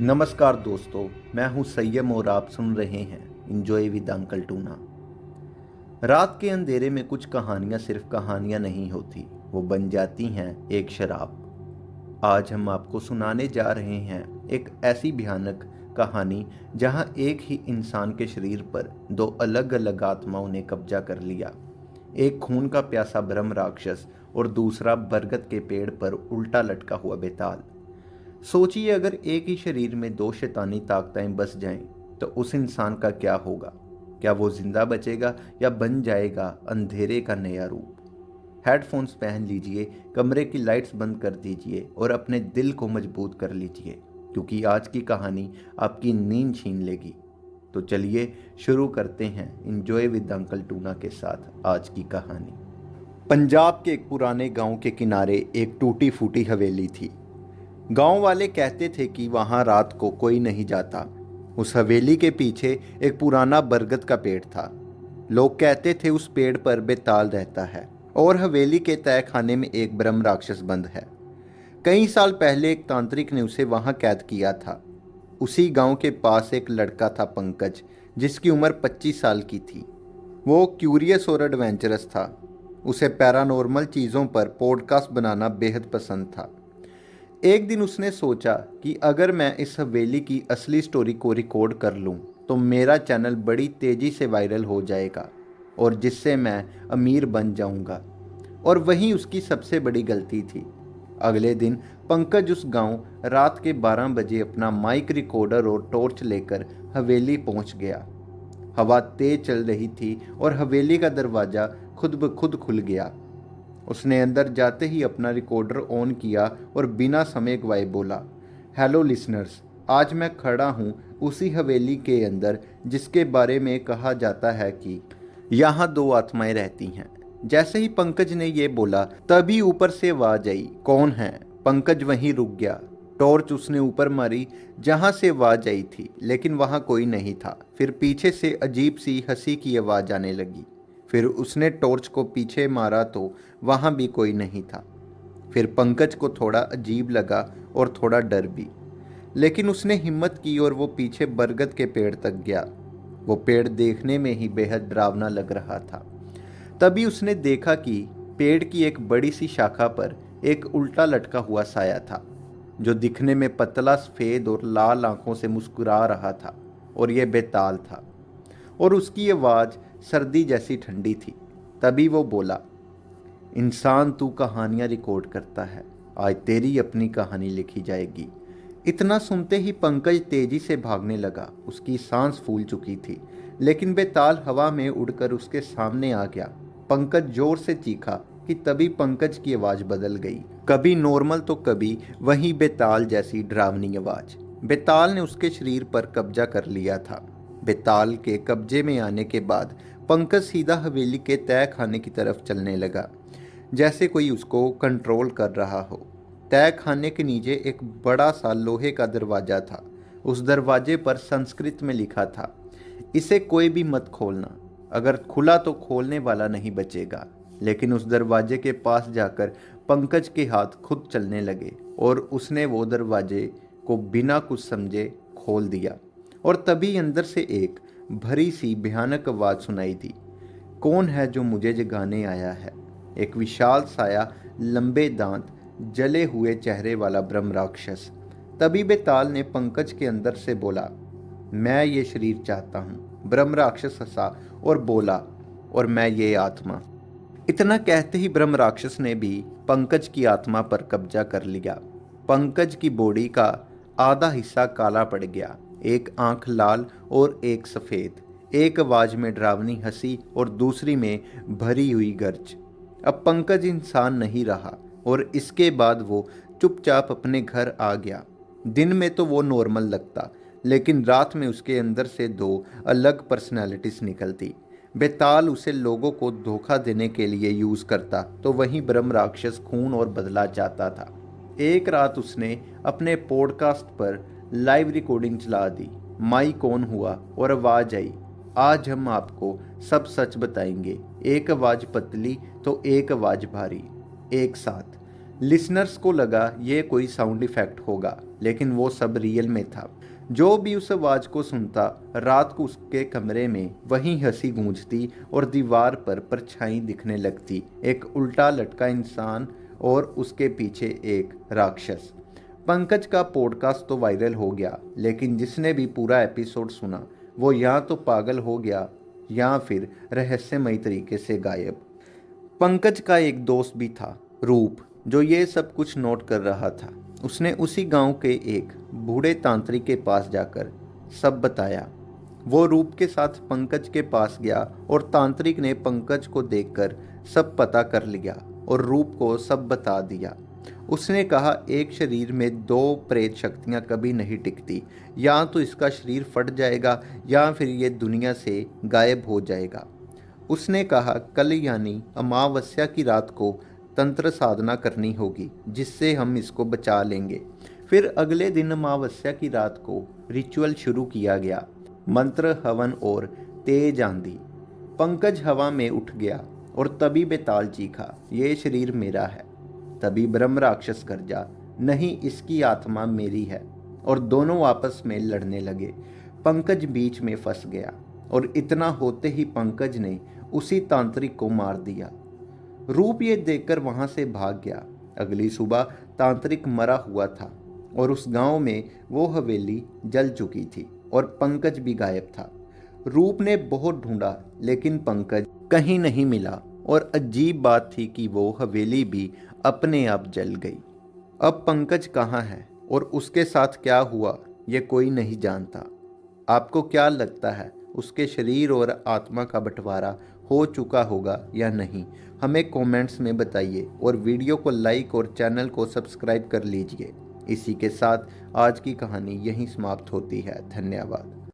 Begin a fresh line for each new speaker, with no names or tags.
नमस्कार दोस्तों, मैं हूं सैयम और आप सुन रहे हैं इंजॉय विद अंकल टूना। रात के अंधेरे में कुछ कहानियां सिर्फ कहानियां नहीं होती, वो बन जाती हैं एक शराब। आज हम आपको सुनाने जा रहे हैं एक ऐसी भयानक कहानी जहां एक ही इंसान के शरीर पर दो अलग अलग आत्माओं ने कब्जा कर लिया। एक खून का प्यासा ब्रह्म राक्षस और दूसरा बरगद के पेड़ पर उल्टा लटका हुआ बेताल। सोचिए, अगर एक ही शरीर में दो शैतानी ताकतें बस जाएं तो उस इंसान का क्या होगा। क्या वो जिंदा बचेगा या बन जाएगा अंधेरे का नया रूप। हेडफोन्स पहन लीजिए, कमरे की लाइट्स बंद कर दीजिए और अपने दिल को मजबूत कर लीजिए, क्योंकि आज की कहानी आपकी नींद छीन लेगी। तो चलिए शुरू करते हैं इंजॉय विद अंकल टूना के साथ आज की कहानी। पंजाब के एक पुराने गांव के किनारे एक टूटी फूटी हवेली थी। गांव वाले कहते थे कि वहां रात को कोई नहीं जाता। उस हवेली के पीछे एक पुराना बरगद का पेड़ था। लोग कहते थे उस पेड़ पर बेताल रहता है और हवेली के तहखाने में एक ब्रह्म राक्षस बंद है। कई साल पहले एक तांत्रिक ने उसे वहां कैद किया था। उसी गांव के पास एक लड़का था, पंकज, जिसकी उम्र 25 साल की थी। वो क्यूरियस और एडवेंचरस था। उसे पैरानॉर्मल चीज़ों पर पॉडकास्ट बनाना बेहद पसंद था। एक दिन उसने सोचा कि अगर मैं इस हवेली की असली स्टोरी को रिकॉर्ड कर लूं तो मेरा चैनल बड़ी तेज़ी से वायरल हो जाएगा और जिससे मैं अमीर बन जाऊंगा। और वही उसकी सबसे बड़ी गलती थी। अगले दिन पंकज उस गांव रात के 12 बजे अपना माइक रिकॉर्डर और टॉर्च लेकर हवेली पहुंच गया। हवा तेज चल रही थी और हवेली का दरवाज़ा खुद ब खुद खुल गया। उसने अंदर जाते ही अपना रिकॉर्डर ऑन किया और बिना समय गवाए बोला, हेलो लिसनर्स, आज मैं खड़ा हूँ उसी हवेली के अंदर जिसके बारे में कहा जाता है कि यहाँ दो आत्माएं रहती हैं। जैसे ही पंकज ने ये बोला तभी ऊपर से आवाज आई, कौन है। पंकज वहीं रुक गया। टॉर्च उसने ऊपर मारी जहाँ से आवाज आई थी, लेकिन वहाँ कोई नहीं था। फिर पीछे से अजीब सी हंसी की आवाज़ आने लगी। फिर उसने टॉर्च को पीछे मारा तो वहाँ भी कोई नहीं था। फिर पंकज को थोड़ा अजीब लगा और थोड़ा डर भी, लेकिन उसने हिम्मत की और वो पीछे बरगद के पेड़ तक गया। वो पेड़ देखने में ही बेहद डरावना लग रहा था। तभी उसने देखा कि पेड़ की एक बड़ी सी शाखा पर एक उल्टा लटका हुआ साया था, जो दिखने में पतला, सफ़ेद और लाल आंखों से मुस्कुरा रहा था। और यह बेताल था और उसकी आवाज़ सर्दी जैसी ठंडी थी। तभी वो बोला, इंसान, तू कहानियाँ रिकॉर्ड करता है, आज तेरी अपनी कहानी लिखी जाएगी। इतना सुनते ही पंकज तेजी से भागने लगा। उसकी सांस फूल चुकी थी, लेकिन बेताल हवा में उड़कर उसके सामने आ गया। पंकज जोर से चीखा कि तभी पंकज की आवाज़ बदल गई, कभी नॉर्मल तो कभी वही बेताल जैसी डरावनी आवाज़। बेताल ने उसके शरीर पर कब्जा कर लिया था। बेताल के कब्जे में आने के बाद पंकज सीधा हवेली के तय खाने की तरफ चलने लगा, जैसे कोई उसको कंट्रोल कर रहा हो। तय खाने के नीचे एक बड़ा सा लोहे का दरवाज़ा था। उस दरवाजे पर संस्कृत में लिखा था, इसे कोई भी मत खोलना, अगर खुला तो खोलने वाला नहीं बचेगा। लेकिन उस दरवाजे के पास जाकर पंकज के हाथ खुद चलने लगे और उसने वो दरवाजे को बिना कुछ समझे खोल दिया। और तभी अंदर से एक भरी सी भयानक आवाज़ सुनाई दी, कौन है जो मुझे जगाने आया है। एक विशाल साया, लंबे दांत, जले हुए चेहरे वाला ब्रह्म राक्षस। तभी बेताल ने पंकज के अंदर से बोला, मैं ये शरीर चाहता हूँ। ब्रह्म राक्षस हंसा और बोला, और मैं ये आत्मा। इतना कहते ही ब्रह्म राक्षस ने भी पंकज की आत्मा पर कब्जा कर लिया। पंकज की बॉडी का आधा हिस्सा काला पड़ गया, एक आंख लाल और एक सफ़ेद। एक आवाज़ में डरावनी हंसी और दूसरी में भरी हुई गर्ज। अब पंकज इंसान नहीं रहा और इसके बाद वो चुपचाप अपने घर आ गया। दिन में तो वो नॉर्मल लगता, लेकिन रात में उसके अंदर से दो अलग पर्सनैलिटीज निकलती। बेताल उसे लोगों को धोखा देने के लिए यूज़ करता, तो वहीं ब्रह्म राक्षस खून और बदला चाहता था। एक रात उसने अपने पॉडकास्ट पर लाइव रिकॉर्डिंग चला दी। माइक ऑन हुआ और आवाज़ आई, आज हम आपको सब सच बताएंगे। एक आवाज़ पतली तो एक आवाज़ भारी, एक साथ। लिसनर्स को लगा ये कोई साउंड इफेक्ट होगा, लेकिन वो सब रियल में था। जो भी उस आवाज़ को सुनता, रात को उसके कमरे में वही हंसी गूंजती और दीवार पर परछाई दिखने लगती, एक उल्टा लटका इंसान और उसके पीछे एक राक्षस। पंकज का पॉडकास्ट तो वायरल हो गया, लेकिन जिसने भी पूरा एपिसोड सुना वो या तो पागल हो गया या फिर रहस्यमयी तरीके से गायब। पंकज का एक दोस्त भी था, रूप, जो ये सब कुछ नोट कर रहा था। उसने उसी गांव के एक बूढ़े तांत्रिक के पास जाकर सब बताया। वो रूप के साथ पंकज के पास गया और तांत्रिक ने पंकज को देखकर सब पता कर लिया और रूप को सब बता दिया। उसने कहा एक शरीर में दो प्रेत शक्तियां कभी नहीं टिकती, या तो इसका शरीर फट जाएगा या फिर ये दुनिया से गायब हो जाएगा। उसने कहा कल यानी अमावस्या की रात को तंत्र साधना करनी होगी, जिससे हम इसको बचा लेंगे। फिर अगले दिन अमावस्या की रात को रिचुअल शुरू किया गया, मंत्र, हवन और तेज आंधी। पंकज हवा में उठ गया और तभी बेताल चीखा, ये शरीर मेरा है। तभी ब्रह्म राक्षस गरजा, नहीं इसकी आत्मा मेरी है, और दोनों आपस में लड़ने लगे। पंकज बीच में फंस गया और इतना होते ही पंकज ने उसी तांत्रिक को मार दिया। रूप ये देखकर वहां से भाग गया। अगली सुबह तांत्रिक मरा हुआ था और उस गांव में वो हवेली जल चुकी थी और पंकज भी गायब था। रूप ने बहुत ढूंढा, लेकिन पंकज कहीं नहीं मिला और अजीब बात थी कि वो हवेली भी अपने आप जल गई। अब पंकज कहाँ है और उसके साथ क्या हुआ, ये कोई नहीं जानता। आपको क्या लगता है, उसके शरीर और आत्मा का बंटवारा हो चुका होगा या नहीं? हमें कमेंट्स में बताइए और वीडियो को लाइक और चैनल को सब्सक्राइब कर लीजिए। इसी के साथ आज की कहानी यहीं समाप्त होती है। धन्यवाद।